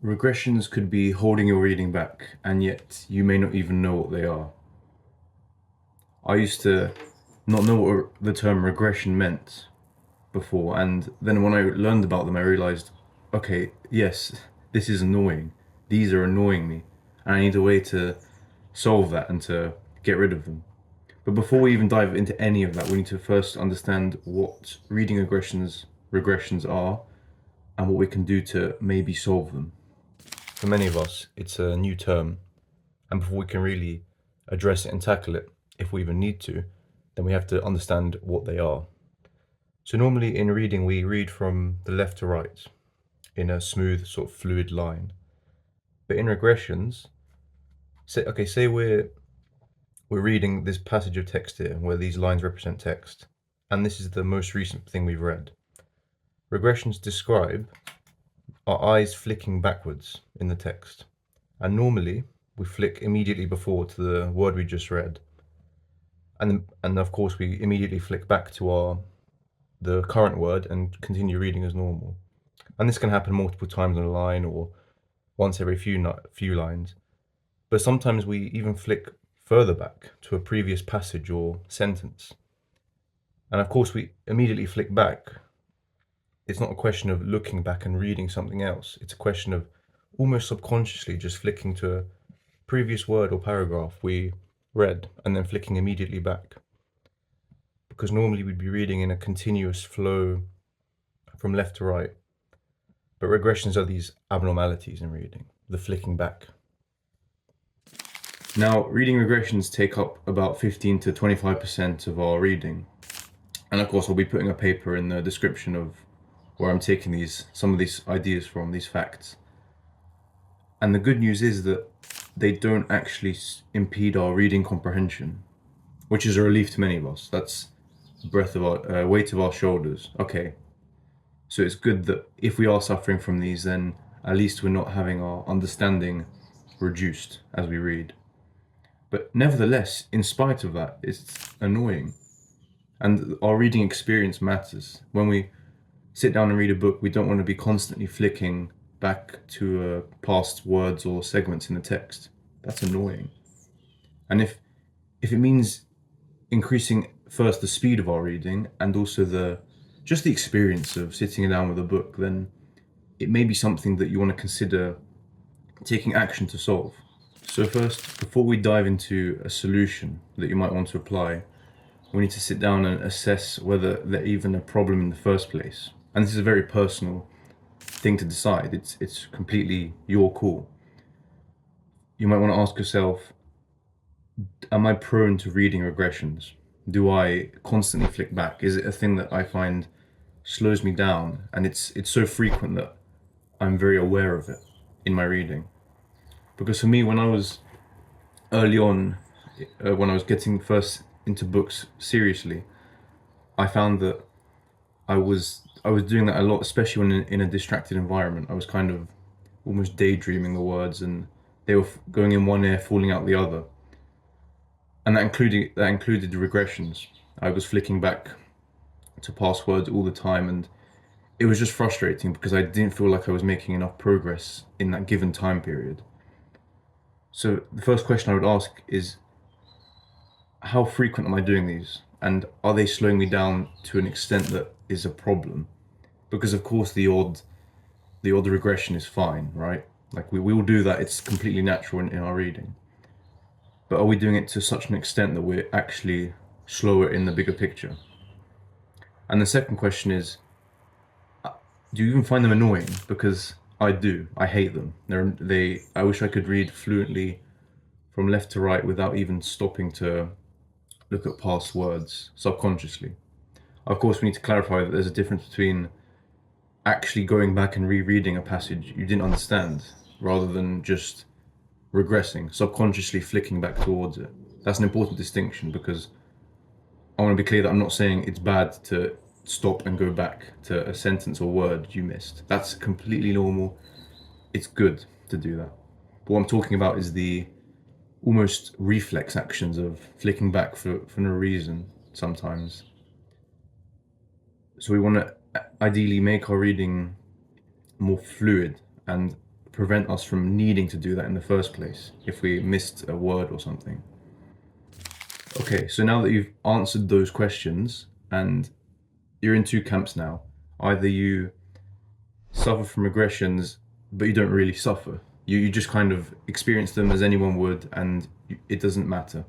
Regressions could be holding your reading back, and yet you may not even know what they are. I used to not know what the term regression meant before, and then when I learned about them, I realized, okay, yes, this is annoying. These are annoying me, and I need a way to solve that and to get rid of them. But before we even dive into any of that, we need to first understand what reading regressions are and what we can do to maybe solve them. For many of us, it's a new term, and before we can really address it and tackle it, if we even need to, then we have to understand what they are. So normally in reading, we read from the left to right in a smooth, sort of fluid line. But in regressions, say we're reading this passage of text here, where these lines represent text, and this is the most recent thing we've read. Regressions describe our eyes flicking backwards in the text, and normally we flick immediately before to the word we just read, and of course we immediately flick back to the current word and continue reading as normal. And this can happen multiple times on a line or once every few lines. But sometimes we even flick further back to a previous passage or sentence. And of course we immediately flick back. It's not a question of looking back and reading something else. It's a question of almost subconsciously just flicking to a previous word or paragraph we read and then flicking immediately back. Because normally we'd be reading in a continuous flow from left to right. But regressions are these abnormalities in reading, the flicking back. Now, reading regressions take up about 15 to 25% of our reading. And of course, I'll be putting a paper in the description of where I'm taking some of these ideas from, these facts. And the good news is that they don't actually impede our reading comprehension, which is a relief to many of us. That's the weight of our shoulders. Okay, so it's good that if we are suffering from these, then at least we're not having our understanding reduced as we read. But nevertheless, in spite of that, it's annoying. And our reading experience matters. When we sit down and read a book, we don't want to be constantly flicking back to past words or segments in the text. That's annoying. And if it means increasing first the speed of our reading and also just the experience of sitting down with a book, then it may be something that you want to consider taking action to solve. So first, before we dive into a solution that you might want to apply, we need to sit down and assess whether there's even a problem in the first place. And this is a very personal thing to decide. It's completely your call. You might want to ask yourself, am I prone to reading regressions? Do I constantly flick back? Is it a thing that I find slows me down? And it's so frequent that I'm very aware of it in my reading. Because for me, when I was early on, when I was getting first into books seriously, I found that I was doing that a lot, especially when in a distracted environment. I was kind of almost daydreaming the words, and they were going in one ear, falling out the other. And that included the regressions. I was flicking back to past words all the time, and it was just frustrating because I didn't feel like I was making enough progress in that given time period. So the first question I would ask is, how frequent am I doing these? And are they slowing me down to an extent that is a problem? Because of course the odd regression is fine, right? Like we will do that, it's completely natural in our reading. But are we doing it to such an extent that we're actually slower in the bigger picture? And the second question is, do you even find them annoying? Because I do. I hate them. I wish I could read fluently from left to right without even stopping to look at past words subconsciously. Of course, we need to clarify that there's a difference between actually going back and rereading a passage you didn't understand rather than just regressing, subconsciously flicking back towards it. That's an important distinction, because I want to be clear that I'm not saying it's bad to stop and go back to a sentence or word you missed. That's completely normal. It's good to do that. But what I'm talking about is the almost reflex actions of flicking back for no reason sometimes. So we want to ideally make our reading more fluid and prevent us from needing to do that in the first place if we missed a word or something. Okay, so now that you've answered those questions, and you're in two camps now. Either you suffer from regressions, but you don't really suffer. You just kind of experience them as anyone would, and it doesn't matter.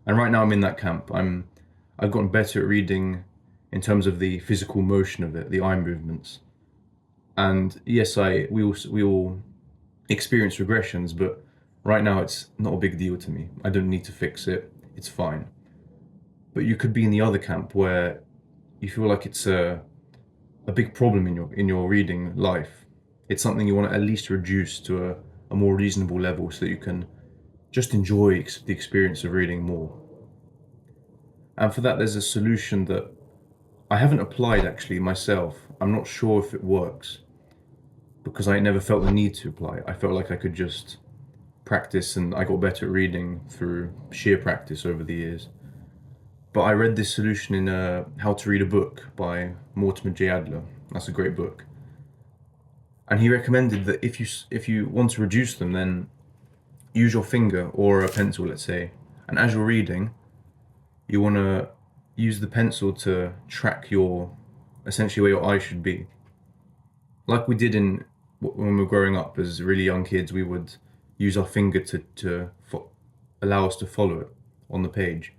And right now I'm in that camp. I've gotten better at reading in terms of the physical motion of it, the eye movements. And yes, we all experience regressions, but right now it's not a big deal to me. I don't need to fix it. It's fine. But you could be in the other camp where you feel like it's a big problem in your reading life. It's something you want to at least reduce to a more reasonable level so that you can just enjoy the experience of reading more. And for that, there's a solution that I haven't applied actually myself. I'm not sure if it works because I never felt the need to apply it. I felt like I could just practice, and I got better at reading through sheer practice over the years. But I read this solution in How to Read a Book by Mortimer J. Adler. That's a great book. And he recommended that if you want to reduce them, then use your finger or a pencil, let's say. And as you're reading, you want to use the pencil to track essentially where your eye should be. Like we did when we were growing up as really young kids, we would use our finger to allow us to follow it on the page.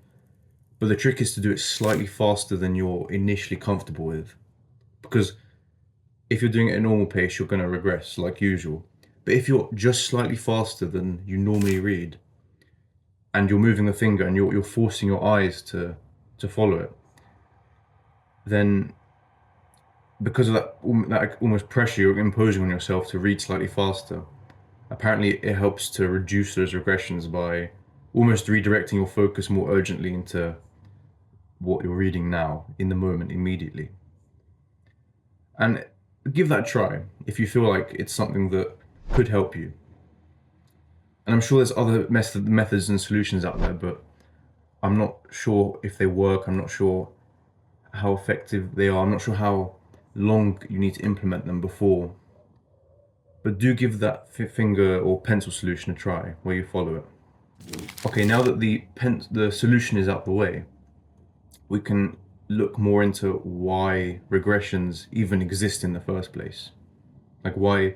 But the trick is to do it slightly faster than you're initially comfortable with. Because if you're doing it at a normal pace, you're going to regress like usual. But if you're just slightly faster than you normally read, and you're moving the finger and you're forcing your eyes to follow it, then because of that almost pressure you're imposing on yourself to read slightly faster, apparently it helps to reduce those regressions by almost redirecting your focus more urgently into what you're reading now, in the moment, immediately. And give that a try if you feel like it's something that could help you. And I'm sure there's other methods and solutions out there, but I'm not sure if they work. I'm not sure how effective they are. I'm not sure how long you need to implement them before. But do give that finger or pencil solution a try where you follow it. Okay, now that the solution is out the way, we can look more into why regressions even exist in the first place. Like why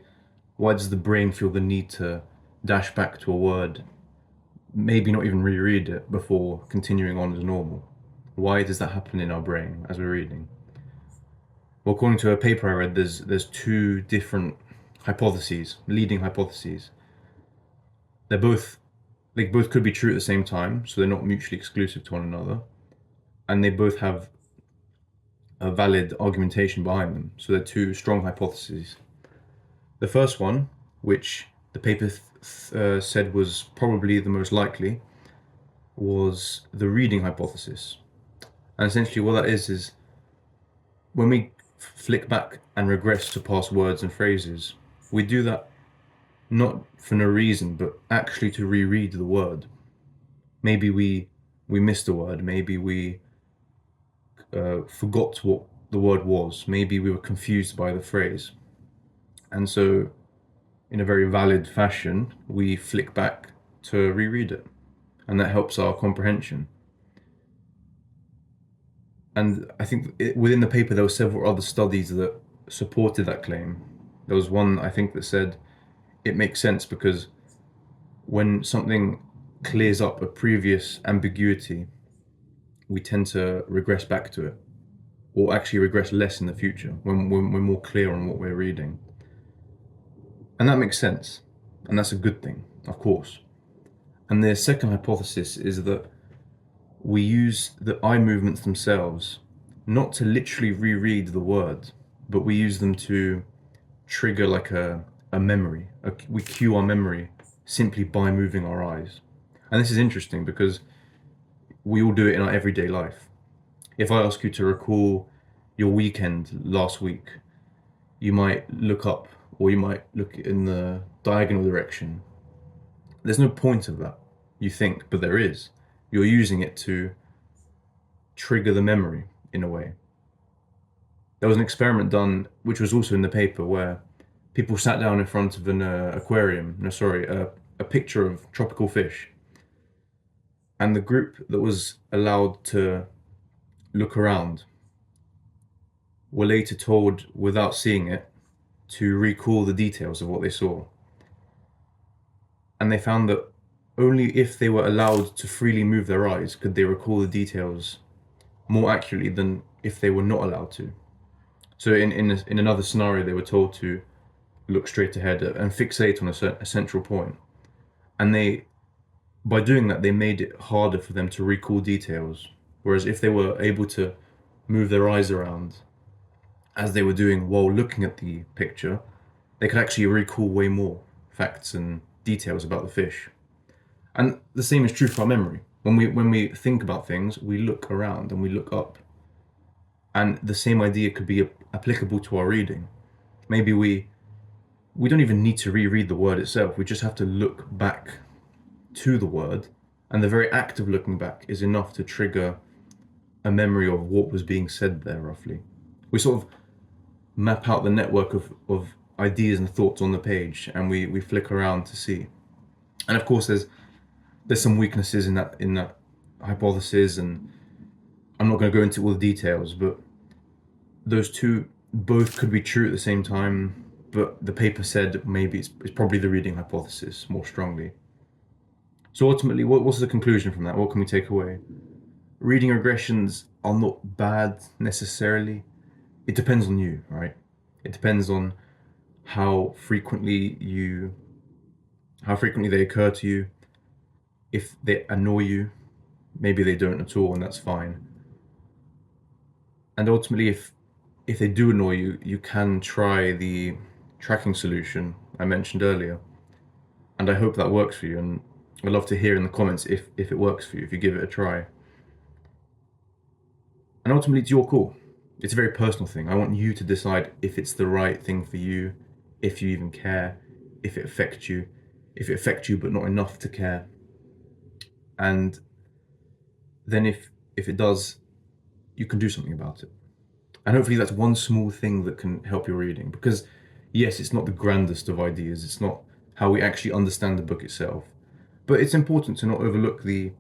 does the brain feel the need to dash back to a word, maybe not even reread it before continuing on as normal? Why does that happen in our brain as we're reading? Well, according to a paper I read, there's two different hypotheses, leading hypotheses. They both could be true at the same time, so they're not mutually exclusive to one another, and they both have a valid argumentation behind them. So they're two strong hypotheses. The first one, which the paper said was probably the most likely, was the reading hypothesis. And essentially what that is when we flick back and regress to past words and phrases, we do that not for no reason, but actually to reread the word. Maybe we missed a word, maybe we forgot what the word was, maybe we were confused by the phrase. And so, in a very valid fashion, we flick back to reread it, and that helps our comprehension. And I think within the paper there were several other studies that supported that claim. There was one, I think, that said it makes sense because when something clears up a previous ambiguity, we tend to regress back to it, or actually regress less in the future when we're more clear on what we're reading. And that makes sense, and that's a good thing, of course. And the second hypothesis is that we use the eye movements themselves not to literally reread the word, but we use them to trigger like a memory. We cue our memory simply by moving our eyes. And this is interesting because we all do it in our everyday life. If I ask you to recall your weekend last week, you might look up, or you might look in the diagonal direction. There's no point of that, you think, but there is. You're using it to trigger the memory in a way. There was an experiment done, which was also in the paper, where people sat down in front of an aquarium, no, sorry, a picture of tropical fish. And the group that was allowed to look around were later told, without seeing it, to recall the details of what they saw. And they found that only if they were allowed to freely move their eyes could they recall the details more accurately than if they were not allowed to. So in another scenario, they were told to look straight ahead and fixate on a central point. And by doing that, they made it harder for them to recall details. Whereas if they were able to move their eyes around, as they were doing while looking at the picture, they could actually recall way more facts and details about the fish. And the same is true for our memory. When we think about things, we look around and we look up. And the same idea could be applicable to our reading. Maybe we don't even need to reread the word itself. We just have to look back to the word, and the very act of looking back is enough to trigger a memory of what was being said there, roughly. We sort of map out the network of ideas and thoughts on the page, and we flick around to see. And of course, there's some weaknesses in that hypothesis, and I'm not going to go into all the details, but those two both could be true at the same time. But the paper said maybe it's probably the reading hypothesis more strongly. So ultimately, what's the conclusion from that? What can we take away? Reading regressions are not bad necessarily. It depends on you, right? It depends on how frequently they occur to you. If they annoy you, maybe they don't at all, and that's fine. And ultimately, if they do annoy you, you can try the tracking solution I mentioned earlier. And I hope that works for you. And I'd love to hear in the comments if it works for you, if you give it a try. And ultimately, it's your call. It's a very personal thing. I want you to decide if it's the right thing for you, if you even care, if it affects you but not enough to care. And then if it does, you can do something about it. And hopefully that's one small thing that can help your reading. Because yes, it's not the grandest of ideas. It's not how we actually understand the book itself. But it's important to not overlook the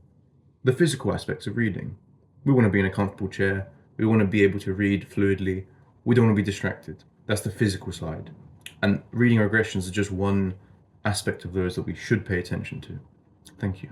physical aspects of reading. We want to be in a comfortable chair. We want to be able to read fluidly. We don't want to be distracted. That's the physical side. And reading regressions is just one aspect of those that we should pay attention to. Thank you.